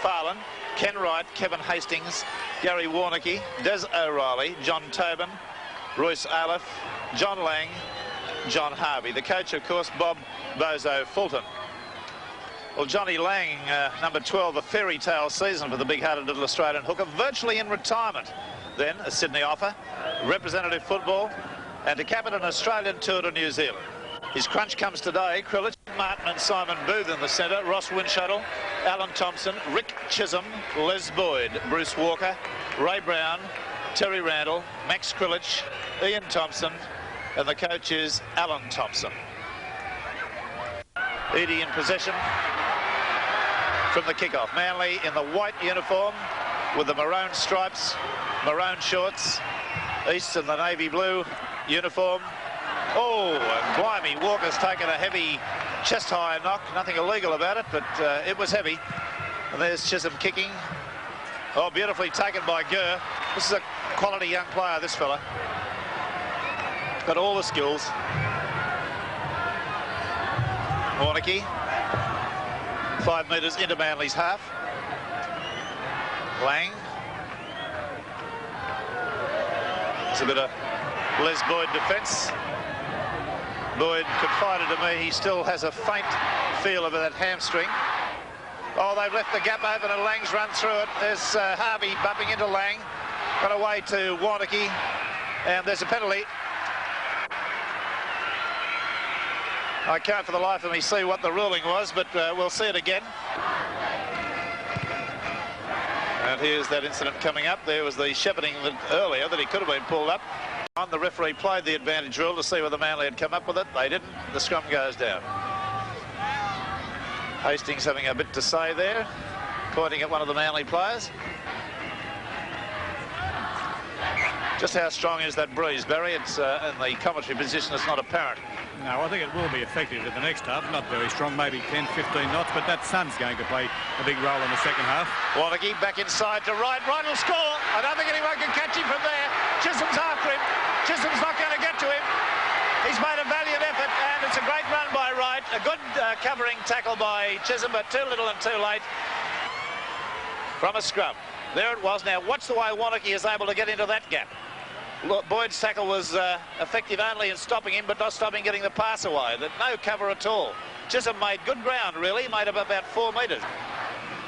McFarlane, Ken Wright, Kevin Hastings, Gary Warnicky, Des O'Reilly, John Tobin, Royce Aleph, John Lang, John Harvey. The coach, of course, Bob Bozo Fulton. Well, Johnny Lang, number 12, a fairy tale season for the big-hearted little Australian hooker, virtually in retirement. Then a Sydney offer, representative football, and to cap it an Australian tour to New Zealand. His crunch comes today. Krilich, Martin and Simon Booth in the centre, Ross Winshuttle, Alan Thompson, Rick Chisholm, Les Boyd, Bruce Walker, Ray Brown, Terry Randall, Max Krilich, Ian Thompson, and the coach is Alan Thompson. Edie in possession from the kickoff. Manly in the white uniform with the maroon stripes, maroon shorts. East in the navy blue uniform. Oh, and blimey, Walker's taken a heavy chest-high knock. Nothing illegal about it, but it was heavy. And there's Chisholm kicking. Oh, beautifully taken by Gurr. This is a quality young player, this fella. Got all the skills. Warnicky. 5 metres into Manly's half. Lang. It's a bit of Les Boyd defence. Boyd confided to me he still has a faint feel of that hamstring. Oh, they've left the gap open and Lang's run through it. There's Harvey bumping into Lang. Got away to Warnicky. And there's a penalty. I can't for the life of me see what the ruling was, but we'll see it again. And here's that incident coming up. There was the shepherding earlier that he could have been pulled up. The referee played the advantage rule to see whether Manly had come up with it. They didn't. The scrum goes down. Hastings having a bit to say there, pointing at one of the Manly players. Just how strong is that breeze, Barry? It's in the commentary position, it's not apparent. No, I think it will be effective in the next half. Not very strong, maybe 10, 15 knots, but that sun's going to play a big role in the second half. Warnicky back inside to Wright. Wright will score. I don't think anyone can catch him from there. Chisholm's after him. Chisholm's not going to get to him. He's made a valiant effort, and it's a great run by Wright. A good covering tackle by Chisholm, but too little and too late from a scrum. There it was. Now watch the way Warnicky is able to get into that gap. Boyd's tackle was effective only in stopping him, but not stopping getting the pass away. No cover at all. Chisholm made good ground, really. Made up about 4 metres.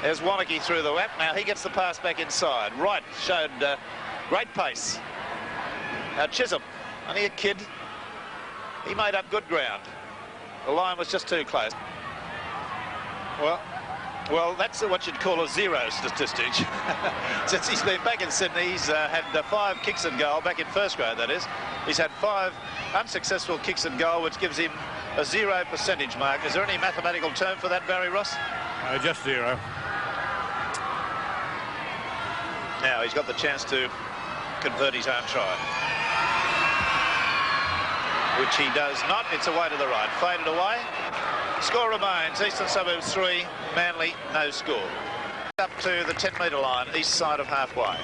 There's Warnicky through the lap. Now he gets the pass back inside. Wright showed great pace. Now Chisholm, only a kid. He made up good ground. The line was just too close. Well, that's what you'd call a zero statistic. Since he's been back in Sydney, he's had 5 kicks at goal, back in first grade, that is. He's had 5 unsuccessful kicks at goal, which gives him a 0 percentage mark. Is there any mathematical term for that, Barry Ross? Just 0. Now he's got the chance to convert his own try, which he does not. It's away to the right, faded away. Score remains Eastern Suburbs 3, Manly no score. Up to the 10-metre line, east side of halfway.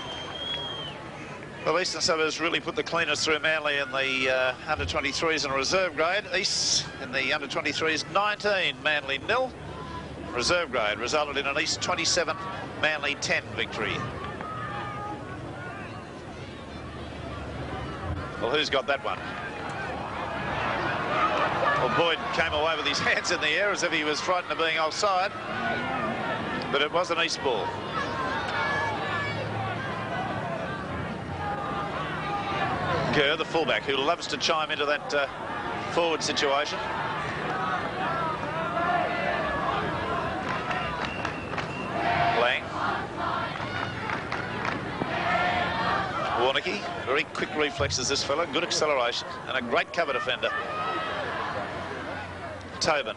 Well, Eastern Suburbs really put the cleaners through Manly in the under-23s and reserve grade. East in the under-23s 19, Manly 0. Reserve grade resulted in an East 27, Manly 10 victory. Well, who's got that one? Well, Boyd came away with his hands in the air as if he was frightened of being offside, but it was an East ball. Kerr, the fullback, who loves to chime into that forward situation. Lang. Warnicky, very quick reflexes, this fella, good acceleration, and a great cover defender. Tobin.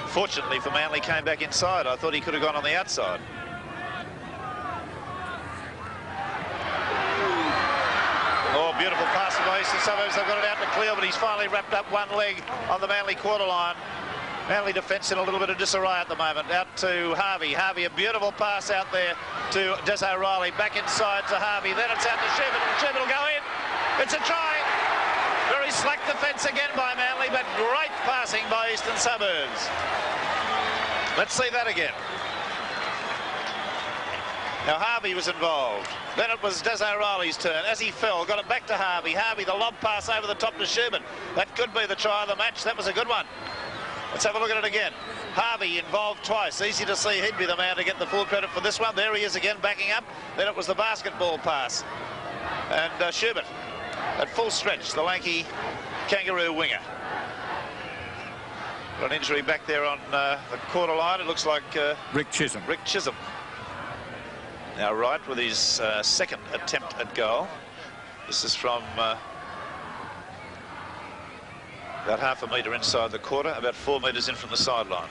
Fortunately for Manly, came back inside. I thought he could have gone on the outside. Oh, beautiful pass by Eastern Suburbs. They've got it out to clear, but he's finally wrapped up one leg on the Manly quarter line. Manly defence in a little bit of disarray at the moment. Out to Harvey. Harvey, a beautiful pass out there to Des O'Reilly. Back inside to Harvey. Then it's out to Shubin. Shubin will go in. It's a try. Very slack defence again by Manly, but great passing by Eastern Suburbs. Let's see that again. Now Harvey was involved. Then it was Des O'Reilly's turn. As he fell, got it back to Harvey. Harvey, the lob pass over the top to Schubert. That could be the try of the match. That was a good one. Let's have a look at it again. Harvey involved twice. Easy to see he'd be the man to get the full credit for this one. There he is again, backing up. Then it was the basketball pass. And Schubert at full stretch, the lanky Kangaroo winger. Got an injury back there on the quarter line. It looks like Rick Chisholm. Rick Chisholm. Now Wright with his second attempt at goal. This is from about half a metre inside the quarter, about 4 metres in from the sideline.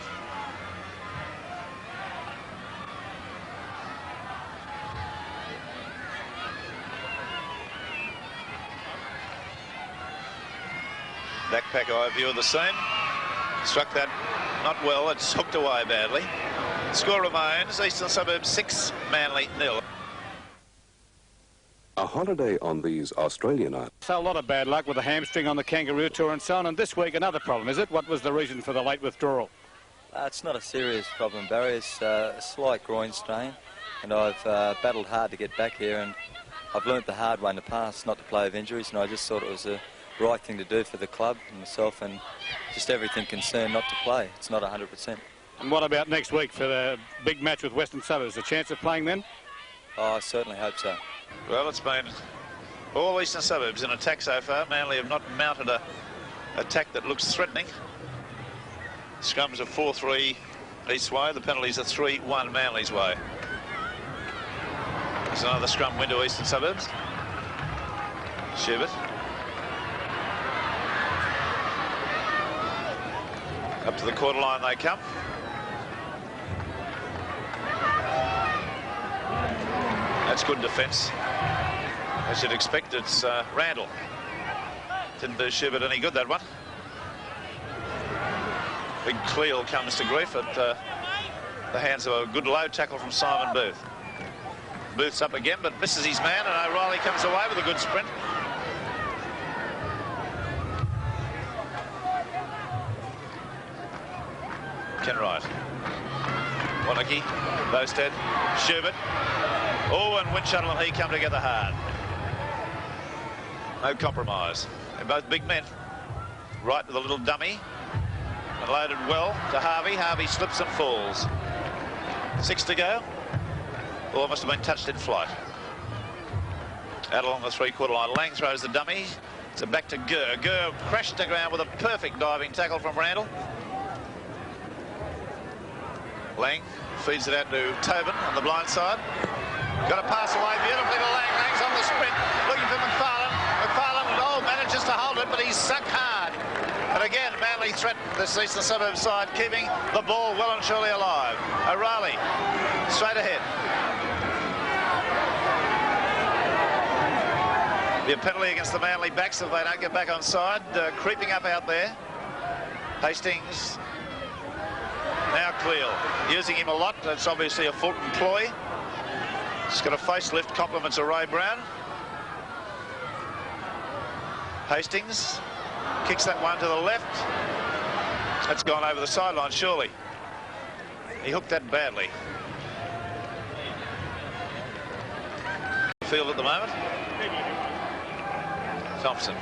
Backpack eye view of the scene. Struck that not well, it's hooked away badly. Score remains Eastern Suburbs 6, Manly 0. A holiday on these Australian islands. So a lot of bad luck with the hamstring on the Kangaroo Tour and so on. And this week another problem, is it? What was the reason for the late withdrawal? It's not a serious problem, Barry. It's a slight groin strain, and I've battled hard to get back here, and I've learnt the hard way in the past not to play with injuries, and I just thought it was the right thing to do for the club and myself and just everything concerned not to play. It's not 100%. And what about next week for the big match with Western Suburbs? A chance of playing then? Oh, I certainly hope so. Well, it's been all Eastern Suburbs in attack so far. Manly have not mounted a attack that looks threatening. Scrums are 4-3 East way. The penalties are 3-1 Manly's way. There's another scrum win to Eastern Suburbs. Schubert. Up to the quarter line they come. That's good defence. As you'd expect, it's Randall. Didn't do Schubert any good, that one. Big Cleal comes to grief at the hands of a good low tackle from Simon Booth. Booth's up again, but misses his man, and O'Reilly comes away with a good sprint. Kenwright. Wanacke, Bowstead, Schubert. Oh, and Windshuttle and he come together hard. No compromise. They're both big men. Right with a little dummy. And loaded well to Harvey. Harvey slips and falls. 6 to go. Ball must have been touched in flight. Out along the three-quarter line. Lang throws the dummy. It's a back to Gurr. Gurr crashed to ground with a perfect diving tackle from Randall. Lang feeds it out to Tobin on the blind side. Got to pass away beautifully to Lang. Lang's on the sprint, looking for McFarlane. McFarlane, manages to hold it, but he's sucked hard. And again, Manly threatened this Eastern Suburbs side, keeping the ball well and surely alive. O'Reilly, straight ahead. Be a penalty against the Manly backs if they don't get back on side. Creeping up out there. Hastings. Now Cleal, using him a lot. That's obviously a Fulton ploy. Just got a facelift, compliments of Ray Brown. Hastings kicks that one to the left. That's gone over the sideline, surely. He hooked that badly. Field at the moment. Thompson.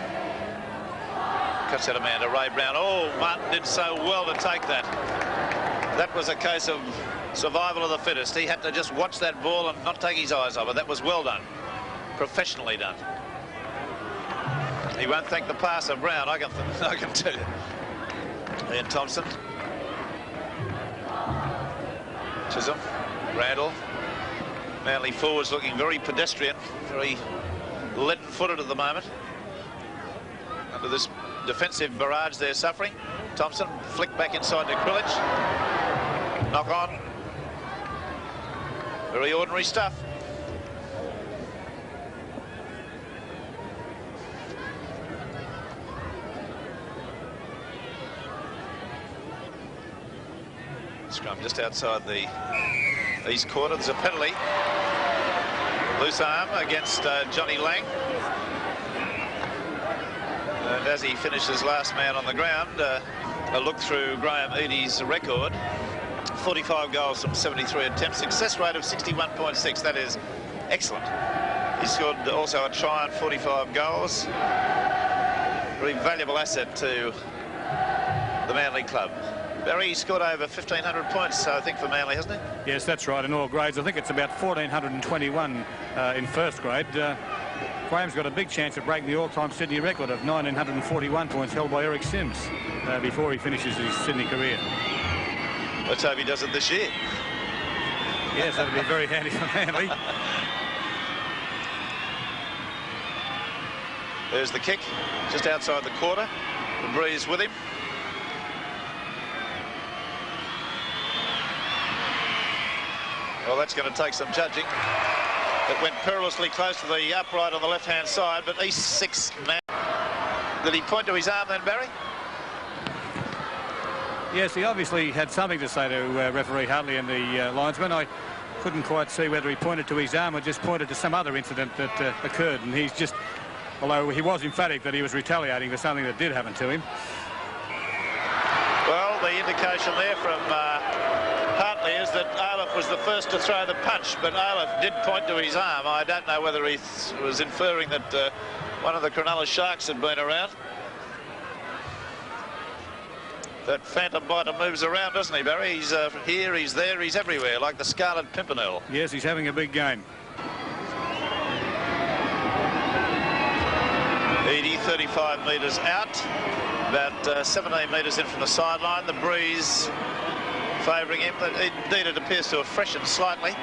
Cuts out a man to Ray Brown. Oh, Martin did so well to take that. That was a case of survival of the fittest. He had to just watch that ball and not take his eyes off it. That was well done. Professionally done. He won't thank the passer, Brown, I can tell you. Ian Thompson. Chisholm. Randall. Manly forwards looking very pedestrian, very leaden-footed at the moment. Under this defensive barrage they're suffering. Thompson flicked back inside to Krillage. Knock on. Very ordinary stuff. Scrum just outside the east quarter. There's a penalty. Loose arm against Johnny Lang. And as he finishes last man on the ground, a look through Graham Eadie's record. 45 goals from 73 attempts. Success rate of 61.6. That is excellent. He scored also a try on 45 goals. Very valuable asset to the Manly club. Barry scored over 1,500 points, I think, for Manly, hasn't he? Yes, that's right, in all grades. I think it's about 1,421 in first grade. Graham's got a big chance of breaking the all-time Sydney record of 1,941 points held by Eric Sims before he finishes his Sydney career. Let's hope he does it this year. Yes, that'll be very handy for Manly. There's the kick, just outside the quarter. The breeze with him. Well, that's going to take some judging. It went perilously close to the upright on the left-hand side, but East 6 man. Did he point to his arm then, Barry? Yes, he obviously had something to say to referee Hartley and the linesman. I couldn't quite see whether he pointed to his arm or just pointed to some other incident that occurred, and he's just, although he was emphatic that he was retaliating for something that did happen to him. Well, the indication there from Hartley is that Olaf was the first to throw the punch, but Olaf did point to his arm. I don't know whether he was inferring that one of the Cronulla Sharks had been around. That Phantom Biter moves around, doesn't he, Barry? He's here, he's there, he's everywhere, like the Scarlet Pimpernel. Yes, he's having a big game. Edie, 35 metres out, about 17 metres in from the sideline. The breeze favouring him, but indeed it appears to have freshened slightly.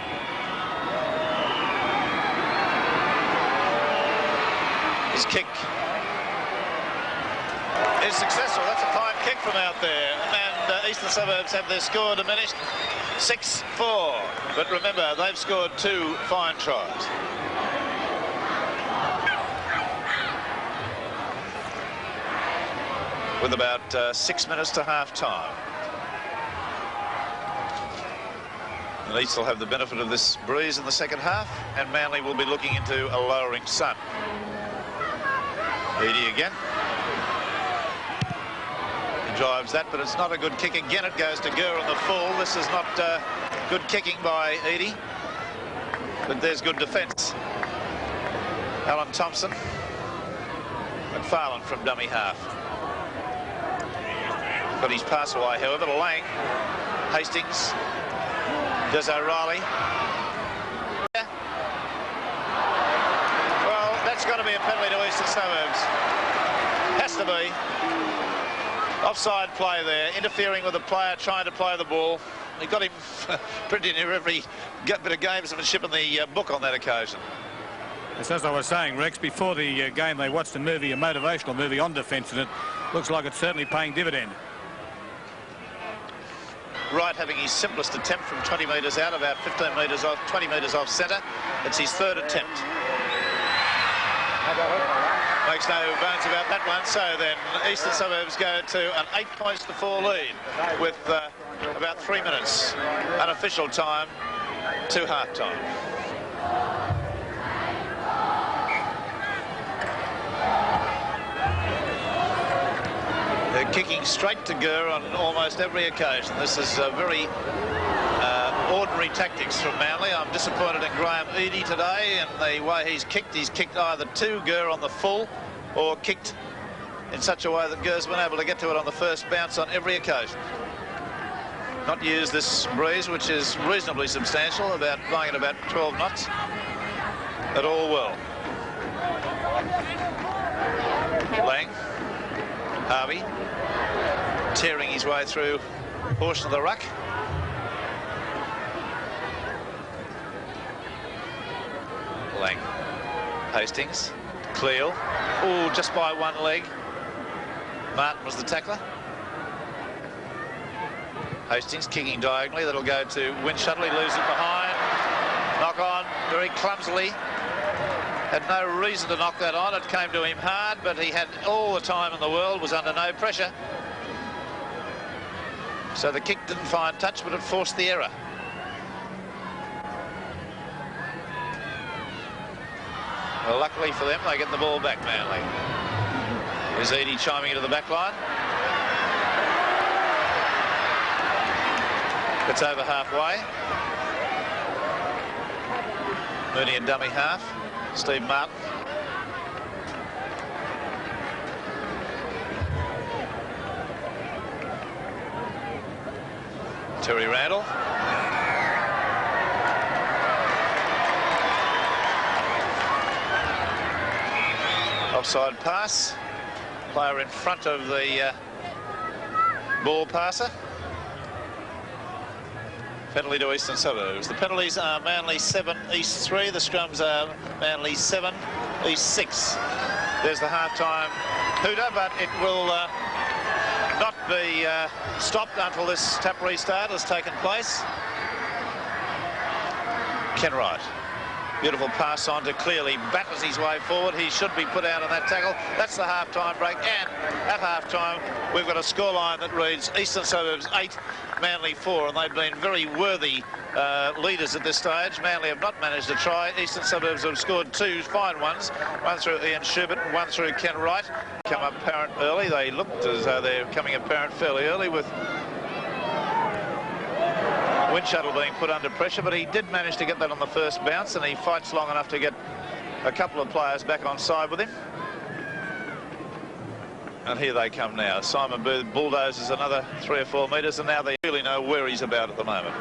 His kick is successful. That's a fine kick from out there, and Eastern Suburbs have their score diminished 6-4. But remember, they've scored 2 fine tries. With about 6 minutes to half-time. And East will have the benefit of this breeze in the second half, and Manly will be looking into a lowering sun. Edie again. He drives that, but it's not a good kick. Again, it goes to Gurr on the full. This is not good kicking by Edie, but there's good defence. Alan Thompson. McFarlane from dummy half. Got his pass away, however, to Lang. Hastings. Does O'Reilly. Yeah. Well, that's got to be a penalty to Eastern Suburbs. Has to be. Offside play there, interfering with the player trying to play the ball. He got him pretty near every bit of gamesmanship in the book on that occasion. As I was saying, Rex, before the game they watched a movie, a motivational movie on defence, and it looks like it's certainly paying dividend. Wright having his simplest attempt from 20 metres out, about 15 metres off, 20 metres off centre. It's his third attempt. Makes no bones about that one. So then Eastern Suburbs go to an 8 points to 4 lead with about 3 minutes unofficial time to half time. They're kicking straight to Gurr on almost every occasion. This is very ordinary tactics from Manly. I'm disappointed in Graham Edie today and the way he's kicked. He's kicked either to Gurr on the full or kicked in such a way that Gurr's been able to get to it on the first bounce on every occasion. Not used this breeze, which is reasonably substantial, blowing at about 12 knots at all well. Lang. Harvey tearing his way through a portion of the ruck. Lang. Hastings. Cleal. Oh, just by one leg. Martin was the tackler. Hastings kicking diagonally. That'll go to Winshuttle. He loses it behind. Knock on very clumsily. Had no reason to knock that on. It came to him hard, but he had all the time in the world, was under no pressure. So the kick didn't find touch, but it forced the error. Well, luckily for them, they get the ball back, Manly. Is Edie chiming into the back line? It's over halfway. Mooney and dummy half. Steve Martin. Terry Randall. Offside pass. Player in front of the ball passer. Penalty to Eastern Suburbs. The penalties are Manly 7, East 3. The scrums are Manly 7, East 6. There's the half-time hooter, but it will not be stopped until this tap restart has taken place. Ken Wright. Beautiful pass on to Clearly, batters his way forward. He should be put out on that tackle. That's the half-time break, and at half-time we've got a scoreline that reads Eastern Suburbs 8, Manly 4, and they've been very worthy leaders at this stage. Manly have not managed to try. Eastern Suburbs have scored 2 fine ones, one through Ian Schubert and one through Ken Wright. Come apparent early. They looked as though they're coming apparent fairly early with Windshuttle being put under pressure, but he did manage to get that on the first bounce, and he fights long enough to get a couple of players back on side with him. And here they come now. Simon Booth bulldozes another 3 or 4 metres, and now they really know where he's about at the moment.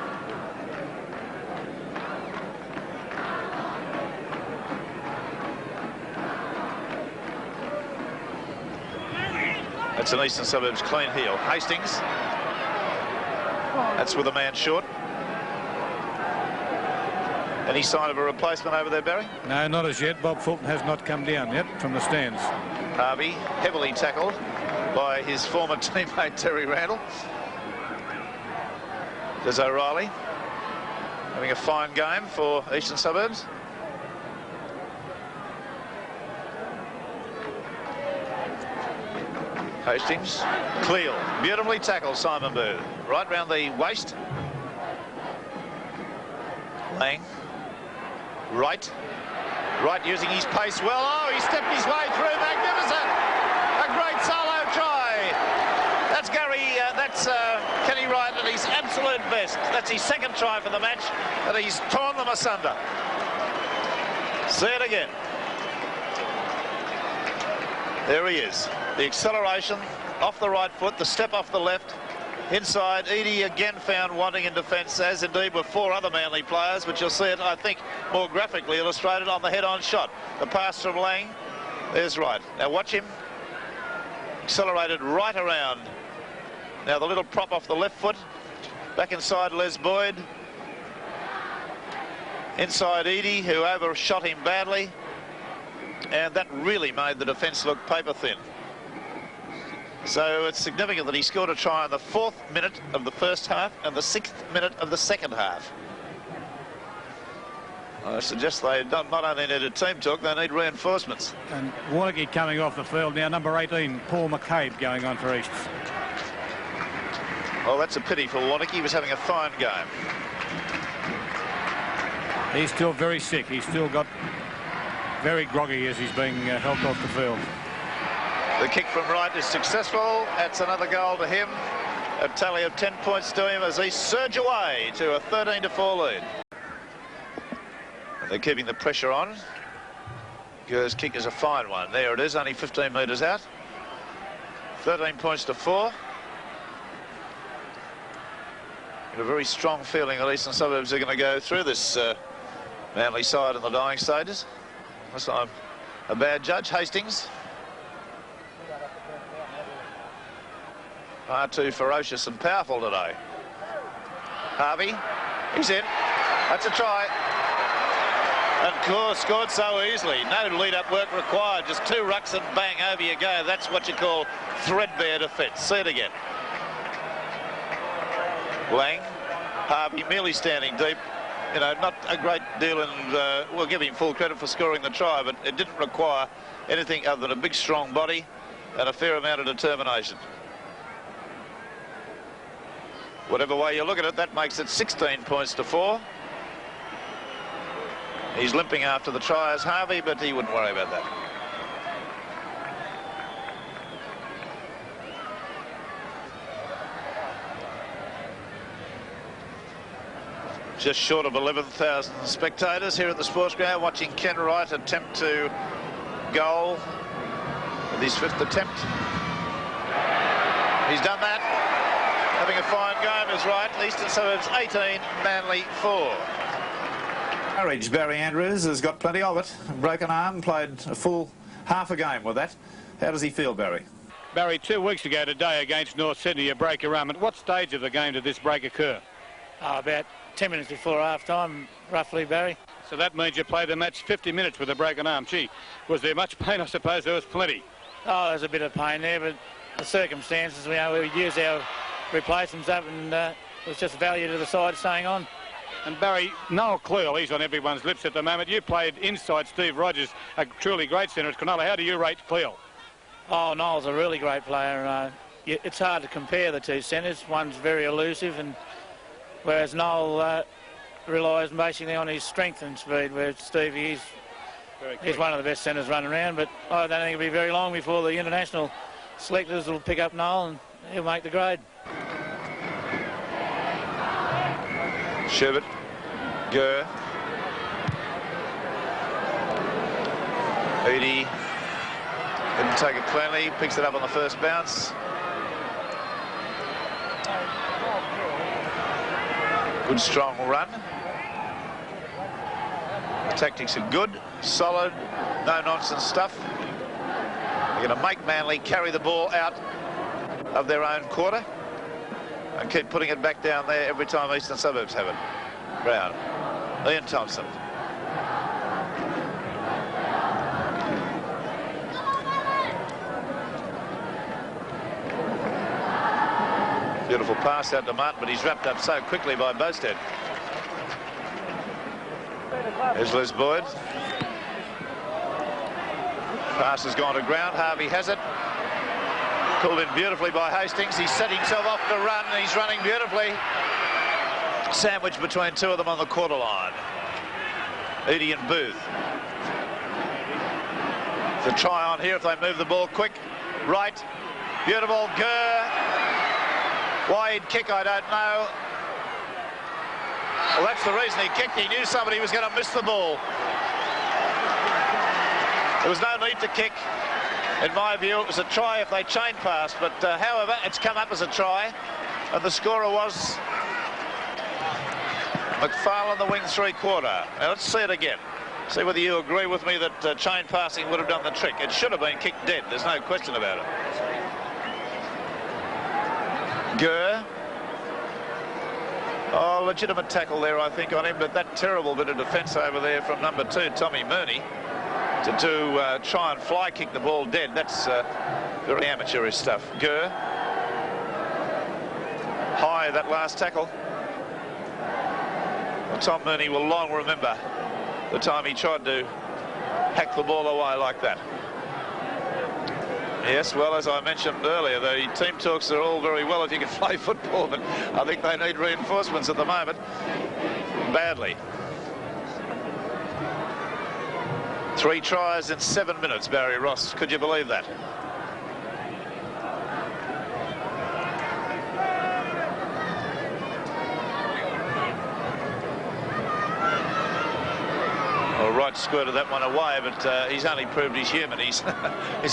That's an Eastern Suburbs clean heel. Hastings. That's with a man short. Any sign of a replacement over there, Barry? No, not as yet. Bob Fulton has not come down yet from the stands. Harvey, heavily tackled by his former teammate Terry Randall. There's O'Reilly having a fine game for Eastern Suburbs. Hastings, Cleal, beautifully tackled Simon Booth. Right round the waist. Lang. Wright using his pace well. Oh, he stepped his way through. Magnificent. A great solo try. That's Kenny Wright at his absolute best. That's his second try for the match, and he's torn them asunder. See it again. There he is. The acceleration off the right foot, the step off the left. Inside, Eadie again found wanting in defence, as indeed were 4 other Manly players, but you'll see it, I think, more graphically illustrated on the head-on shot. The pass from Lang. There's Wright. Now watch him. Accelerated right around. Now the little prop off the left foot. Back inside Les Boyd. Inside Eadie, who overshot him badly. And that really made the defence look paper thin. So it's significant that he scored a try in the 4th minute of the first half and the 6th minute of the second half. I suggest they not only need a team talk, they need reinforcements. And Warnocky coming off the field now. Number 18, Paul McCabe, going on for East. Well, that's a pity for Warnocky. He was having a fine game. He's still very sick. He's still got very groggy as he's being helped off the field. The kick from Wright is successful. That's another goal to him. A tally of 10 points to him as he surge away to a 13-4 lead. And they're keeping the pressure on. Gur's kick is a fine one. There it is, only 15 metres out. 13 points to 4. Got a very strong feeling that Eastern Suburbs are going to go through this Manly side in the dying stages. Unless I'm a bad judge. Hastings. Far too ferocious and powerful today. Harvey, he's in. That's a try. And of course, scored so easily. No lead-up work required. Just 2 rucks and bang, over you go. That's what you call threadbare defence. See it again. Lang, Harvey merely standing deep. You know, not a great deal, and we'll give him full credit for scoring the try, but it didn't require anything other than a big, strong body and a fair amount of determination. Whatever way you look at it, that makes it 16 points to 4. He's limping after the try as Harvey, but he wouldn't worry about that. Just short of 11,000 spectators here at the sports ground watching Ken Wright attempt to goal with his 5th attempt. He's done that. Having a fine game is Wright. Eastern Suburbs 18, Manly 4. Courage. Barry Andrews has got plenty of it. Broken arm, played a full half a game with that. How does he feel, Barry? Barry, 2 weeks ago today against North Sydney, a break arm. At what stage of the game did this break occur? About 10 minutes before half-time, roughly, Barry. So that means you played the match 50 minutes with a broken arm. Gee, was there much pain? I suppose there was plenty. Oh, there's a bit of pain there, but the circumstances, we used our replacements up, and it was just value to the side staying on. And Barry, Noel Cleal, he's on everyone's lips at the moment. You played inside Steve Rogers, a truly great centre at Cronulla. How do you rate Cleal? Oh, Noel's a really great player. It's hard to compare the two centres. One's very elusive, and whereas Noel relies basically on his strength and speed, where Stevie he's one of the best centres running around. But I don't think it'll be very long before the international selectors will pick up Noel and he'll make the grade. Sherbert, Gurr, Edie didn't take it cleanly, picks it up on the first bounce. Good strong run. Tactics are good, solid, no nonsense stuff. They're going to make Manly carry the ball out of their own quarter and keep putting it back down there every time Eastern Suburbs have it. Brown, Ian Thompson. Beautiful pass out to Martin, but he's wrapped up so quickly by Bosted. There's Liz Boyd. Pass has gone to ground. Harvey has it. Pulled in beautifully by Hastings. He's set himself off to run, and he's running beautifully. Sandwiched between two of them on the quarter line. Edie and Booth. The try on here if they move the ball quick. Right. Beautiful. Gurr. Wide kick, I don't know. Well, that's the reason he kicked. He knew somebody was going to miss the ball. There was no need to kick. In my view, it was a try if they chain passed, but however, it's come up as a try, and the scorer was McFarlane, the wing 3/4. Now let's see it again. See whether you agree with me that chain passing would have done the trick. It should have been kicked dead. There's no question about it. Gurr. Oh, legitimate tackle there, I think, on him, but that terrible bit of defence over there from number 2, Tommy Mooney, to try and fly kick the ball dead. That's very amateurish stuff. Gurr. High, that last tackle. Well, Tom Mooney will long remember the time he tried to hack the ball away like that. Yes, well, as I mentioned earlier, the team talks are all very well if you can play football, but I think they need reinforcements at the moment badly. 3 tries in 7 minutes, Barry Ross. Could you believe that? Well, Wright squirted that one away, but he's only proved he's human. He's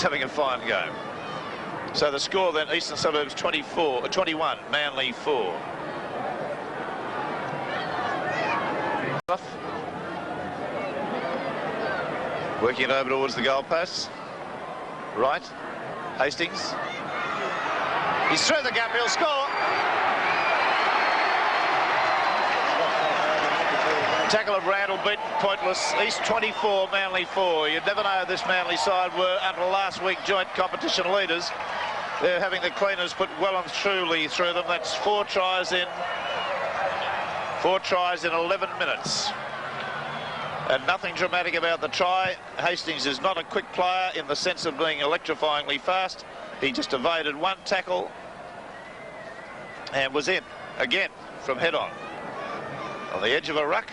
having a fine game. So the score then, Eastern Suburbs 21, Manly 4. Working it over towards the goalposts. Right. Hastings. He's through the gap, he'll score. Tackle of Randall beaten, pointless. East 24, Manly 4. You'd never know this Manly side were, until last week, joint competition leaders. They're having the cleaners put well and truly through them. That's 4 tries in 11 minutes. And nothing dramatic about the try. Hastings is not a quick player in the sense of being electrifyingly fast. He just evaded one tackle and was in again from head on the edge of a ruck.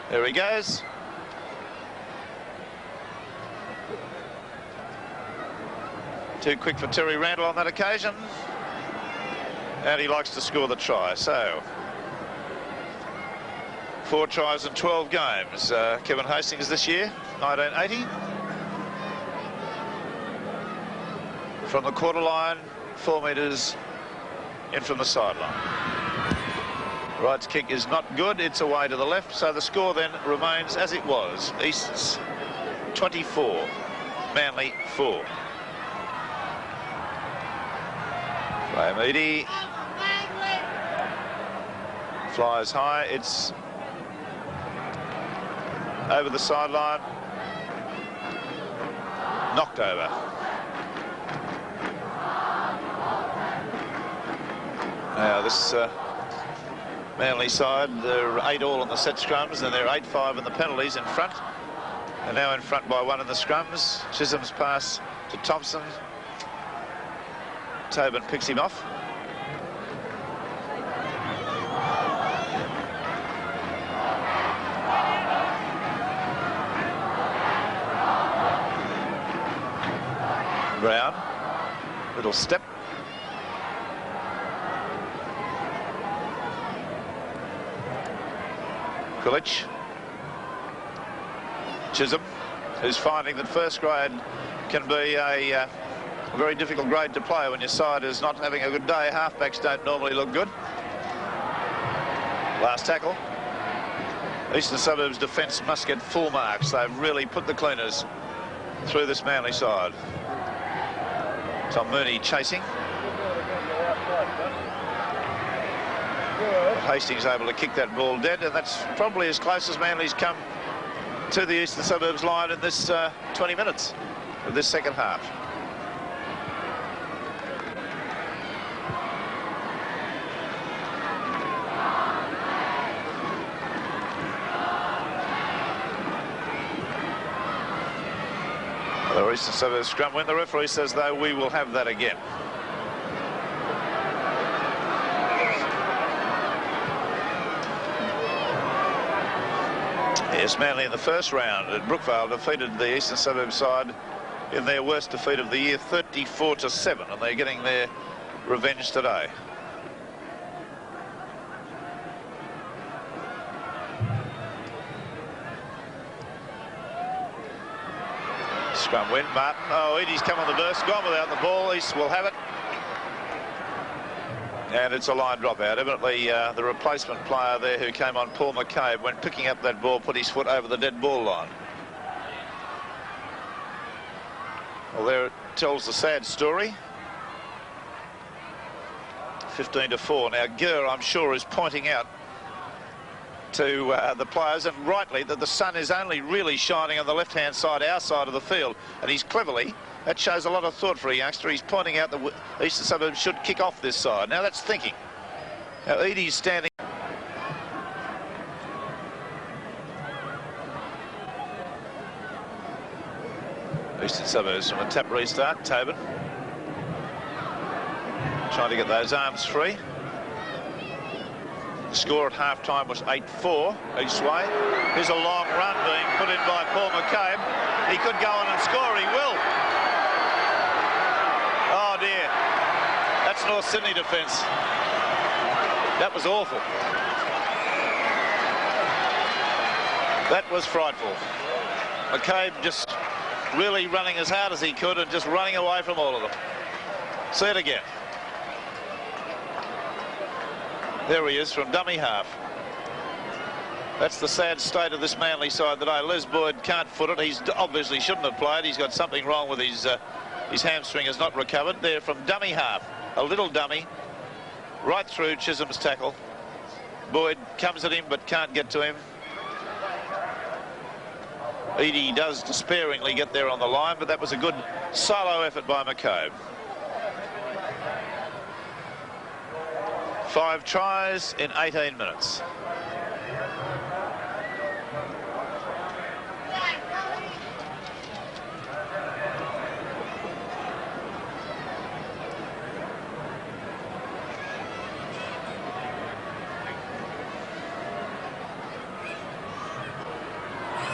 There he goes. Too quick for Terry Randall on that occasion. And he likes to score the try. So 4 tries in 12 games. Kevin Hastings this year, 1980. From the quarter line, 4 metres in from the sideline. Wright's kick is not good. It's away to the left. So the score then remains as it was. East's 24, Manly 4. Graham Eadie flies high. It's over the sideline. Knocked over. Now this Manly side, they're 8 all in the set scrums and they're 8-5 in the penalties in front. They're now in front by 1 in the scrums. Chisholm's pass to Thompson. Tobin picks him off. Brown, little step. Kulich. Chisholm, who's finding that first grade can be a very difficult grade to play when your side is not having a good day. Halfbacks don't normally look good. Last tackle. Eastern Suburbs defence must get full marks. They've really put the cleaners through this Manly side. Tom Mooney chasing. Hastings able to kick that ball dead, and that's probably as close as Manly's come to the Eastern Suburbs line in this 20 minutes of this second half. The Eastern Suburbs scrum win. The referee says, though, we will have that again. Yes, Manly in the first round at Brookvale defeated the Eastern Suburbs side in their worst defeat of the year, 34-7, and they're getting their revenge today. Scrum win. Martin. Oh, Eadie's come on the burst, gone without the ball. East will have it. And it's a line dropout. Evidently, the replacement player there who came on, Paul McCabe, when picking up that ball, put his foot over the dead ball line. Well, there it tells the sad story. 15-4. Now, Gurr, I'm sure, is pointing out to the players, and rightly, that the sun is only really shining on the left-hand side, our side of the field, and he's cleverly, that shows a lot of thought for a youngster. He's pointing out that Eastern Suburbs should kick off this side. Now that's thinking. Now Eadie's standing. Eastern Suburbs from a tap restart. Tobin trying to get those arms free. The score at half-time was 8-4 each way. Here's a long run being put in by Paul McCabe. He could go on and score. He will. Oh, dear. That's North Sydney defence. That was awful. That was frightful. McCabe just really running as hard as he could and just running away from all of them. See it again. There he is from dummy half. That's the sad state of this Manly side today. Les Boyd can't foot it. He's obviously shouldn't have played. He's got something wrong with his hamstring has not recovered. There from dummy half. A little dummy. Right through Chisholm's tackle. Boyd comes at him but can't get to him. Eadie does despairingly get there on the line, but that was a good solo effort by McCabe. 5 tries in 18 minutes.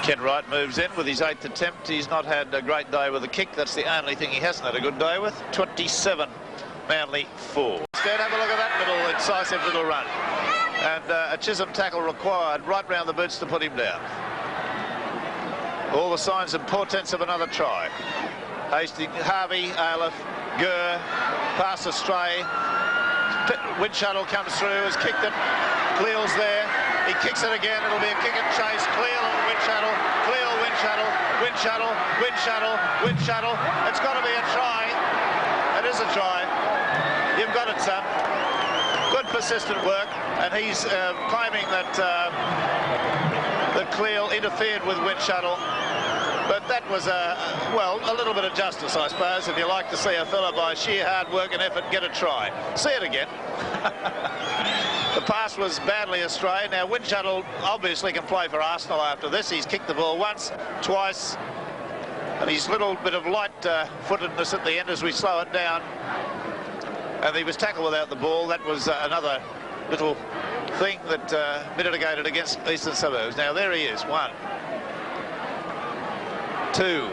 Ken Wright moves in with his 8th attempt. He's not had a great day with a kick. That's the only thing he hasn't had a good day with. 27, Manly 4. Instead, have a look at that little incisive little run. And a Chisholm tackle required right round the boots to put him down. All the signs and portents of another try. Hastings, Harvey, Aleph, Gurr, pass astray. Windshuttle comes through, has kicked it. Cleel's there. He kicks it again. It'll be a kick and chase. Cleel and Windshuttle. Cleel, Windshuttle. Windshuttle. Windshuttle. Windshuttle. It's got to be a try. It is a try. You've got it, son. Good persistent work. And he's claiming that Cleel interfered with Windshuttle. But that was, well, a little bit of justice, I suppose, if you like to see a fella by sheer hard work and effort get a try. See it again. The pass was badly astray. Now, Windshuttle obviously can play for Arsenal after this. He's kicked the ball once, twice, and his little bit of light-footedness at the end as we slow it down. And he was tackled without the ball. That was another little thing that mitigated against Eastern Suburbs. Now, there he is. 1, 2,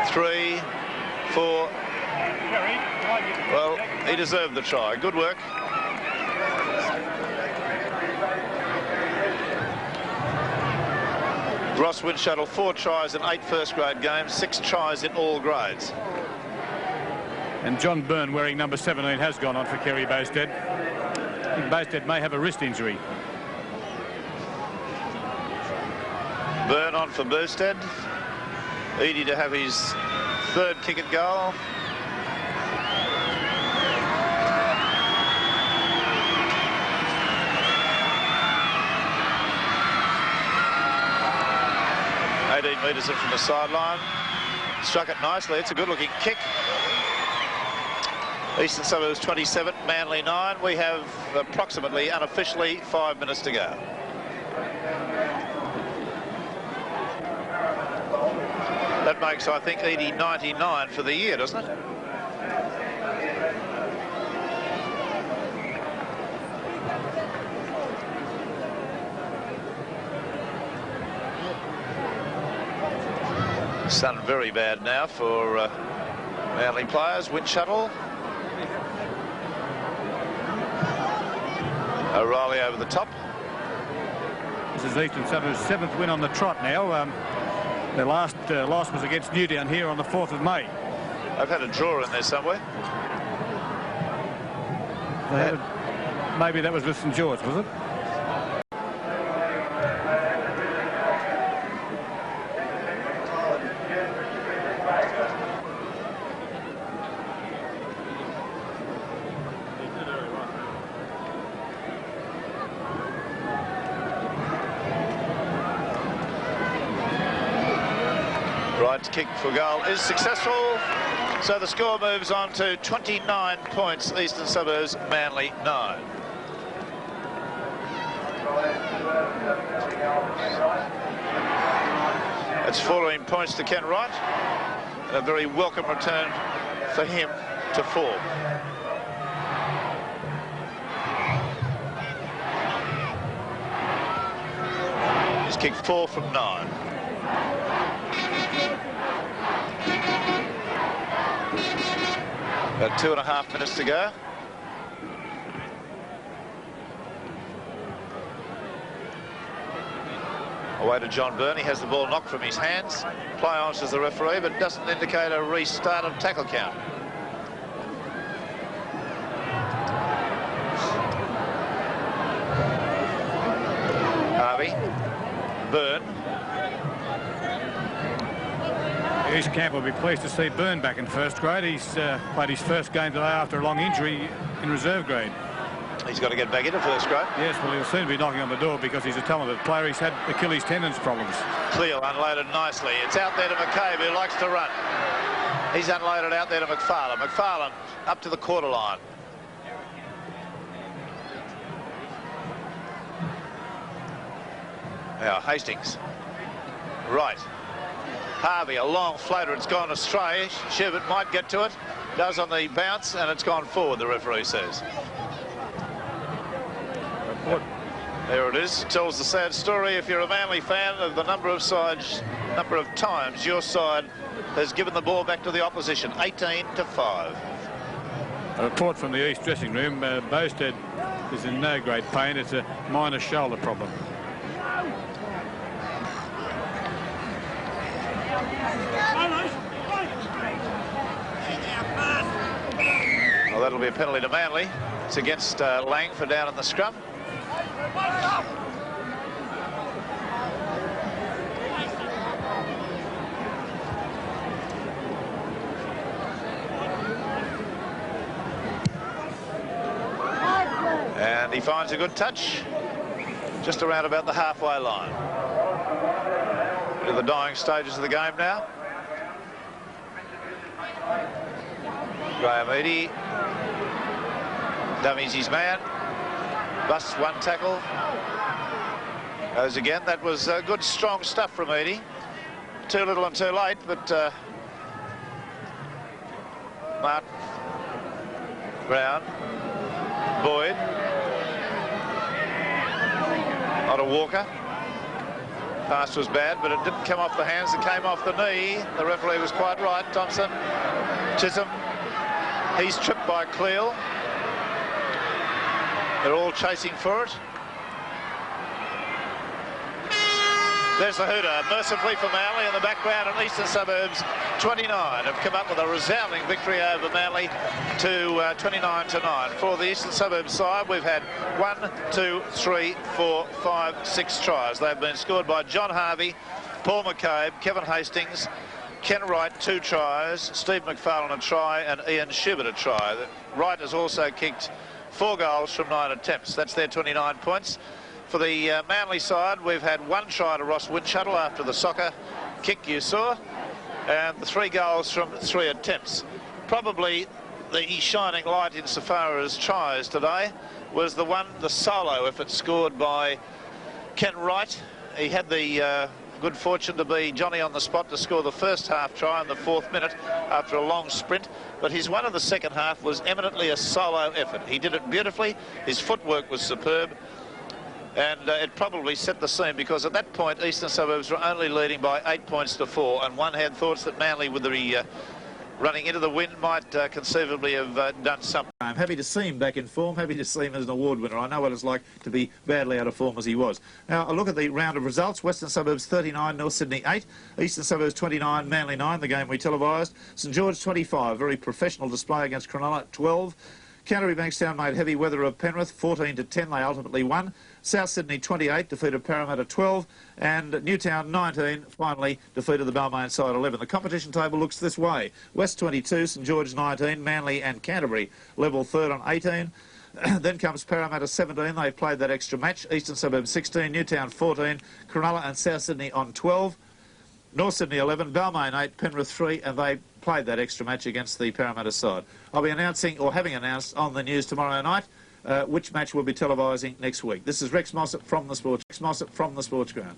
3, 4. Well, he deserved the try. Good work. Ross Windshuttle, 4 tries in 8 first-grade games, 6 tries in all grades. And John Byrne, wearing number 17, has gone on for Kerry Bowstead. I think Bowstead may have a wrist injury. Byrne on for Bowstead. Edie to have his 3rd kick at goal. Metres in from the sideline. Struck it nicely. It's a good-looking kick. Eastern Suburbs 27, Manly 9. We have approximately, unofficially, 5 minutes to go. That makes, I think, Edie 99 for the year, doesn't it? Sun very bad now for Manly players. Windshuttle. O'Reilly over the top. This is Eastern Suburbs' 7th win on the trot now. Their last loss was against Newtown here on the 4th of May. I've had a draw in there somewhere. Maybe that was with St George, was it? Kick for goal is successful, so the score moves on to 29 points. Eastern Suburbs, Manly 9. It's 14 points to Ken Wright. A very welcome return for him to form. He's kicked 4 from 9. About 2.5 minutes to go. Away to John Byrne. He has the ball knocked from his hands. Play on says the referee, but doesn't indicate a restart of tackle count. Harvey. Byrne. East Camp will be pleased to see Byrne back in first grade. He's played his first game today after a long injury in reserve grade. He's got to get back into first grade. Yes, well, he'll soon be knocking on the door because he's a talented player. He's had Achilles tendons problems. Cleo unloaded nicely. It's out there to McCabe, who likes to run. He's unloaded out there to McFarlane. McFarlane up to the quarter line. Now Hastings. Right. Harvey, a long floater. It's gone astray. Sherbert might get to it. Does on the bounce, and it's gone forward, the referee says. There it is. Tells the sad story, if you're a Manly fan, of the number of times your side has given the ball back to the opposition. 18-5. A report from the East dressing room, Bowstead is in no great pain. It's a minor shoulder problem. Well, that'll be a penalty to Manly. It's against Lang for down in the scrum. And he finds a good touch just around about the halfway line. Into the dying stages of the game now. Graham Eadie dummies his man, busts one tackle, goes again. That was good strong stuff from Eadie. Too little and too late, but Martin, Brown, Boyd, not a Walker. Pass was bad, but it didn't come off the hands, it came off the knee. The referee was quite right. Thompson, Chisholm, he's tripped by Cleal. They're all chasing for it. There's the hooter, mercifully for Manly in the background, and Eastern Suburbs 29 have come up with a resounding victory over Manly to 29-9. For the Eastern Suburbs side, we've had 1, 2, 3, 4, 5, 6 tries. They've been scored by John Harvey, Paul McCabe, Kevin Hastings, Ken Wright 2 tries, Steve McFarlane a try, and Ian Schubert a try. Wright has also kicked 4 goals from 9 attempts. That's their 29 points. For the Manly side, we've had 1 try to Ross Windshuttle after the soccer kick you saw, and the 3 goals from 3 attempts. Probably the shining light insofar as tries today was the solo effort scored by Ken Wright. He had the good fortune to be Johnny on the spot to score the first half try in the 4th minute after a long sprint, but his one in the second half was eminently a solo effort. He did it beautifully, his footwork was superb, and it probably set the scene, because at that point Eastern Suburbs were only leading by 8 points to 4, and one had thoughts that Manly, with the running into the wind, might conceivably have done something. I'm happy to see him back in form, happy to see him as an award winner. I know what it's like to be badly out of form as he was. Now, a look at the round of results. Western Suburbs 39, North Sydney 8. Eastern Suburbs 29, Manly 9, the game we televised. St George 25, very professional display against Cronulla 12. Canterbury Bankstown made heavy weather of Penrith, 14-10 they ultimately won. South Sydney 28 defeated Parramatta 12, and Newtown 19 finally defeated the Balmain side 11. The competition table looks this way: West 22, St George 19, Manly and Canterbury level 3rd on 18. Then comes Parramatta 17, they've played that extra match. Eastern Suburbs 16, Newtown 14, Cronulla and South Sydney on 12. North Sydney 11, Balmain 8, Penrith 3, and they played that extra match against the Parramatta side. I'll be announcing, or having announced on the news tomorrow night, which match we'll be televising next week. This is Rex Mossop from the Sports Ground.